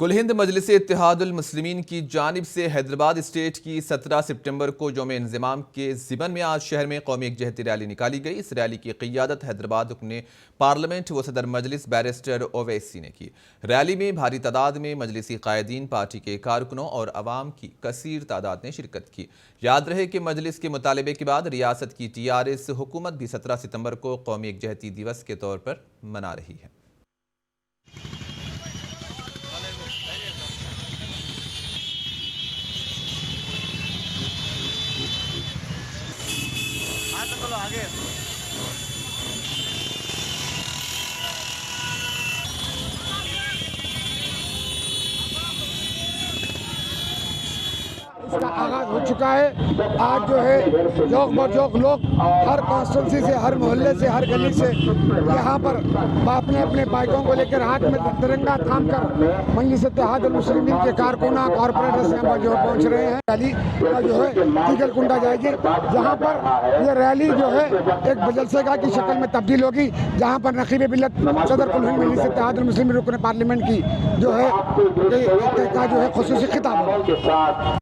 कुल हिंद मजलिस इत्तेहादुल मुस्लिमीन की जानिब से हैदराबाद स्टेट की 17 सितंबर को यौम-ए-इंज़िमाम के ज़िमन में आज शहर में कौमी यकजहती रैली निकाली गई। इस रैली की क़ियादत हैदराबाद रुकने पार्लियामेंट व सदर मजलिस बैरिस्टर ओवैसी ने की। रैली में भारी तादाद में मजलिसी कायदीन, पार्टी के कारकुनों और अवाम की कसीर तादाद ने शिरकत की। याद रहे कि मजलिस के मुतालबे के बाद रियासत की TRS हुकूमत भी 17 सितंबर को कौमी यकजहती दिवस के तौर पर मना रही है। आगे इसका आगाज हो चुका है। आज जो है जोक बजोक लोग हर कॉन्स्टिट्यूंसी से, हर मोहल्ले से, हर गली से यहाँ पर अपने अपने बाइकों को लेकर हाथ में तिरंगा थाम कर मजलिस इत्तेहादुल मुस्लिमीन के कारकुना कॉर्पोरेटर्स यहाँ जो पहुँच रहे हैं। रैली का जो है ईगलकुंडा जाएगी, जहाँ पर ये रैली जो है एक जलसेगा की शक्ल में तब्दील होगी, जहाँ पर नकीब मिल्लत सदर कुल हिंद मजलिस इत्तेहादुल मुस्लिमीन रुकन पार्लियामेंट की जो है का जो है खुसूसी खिताब होगा।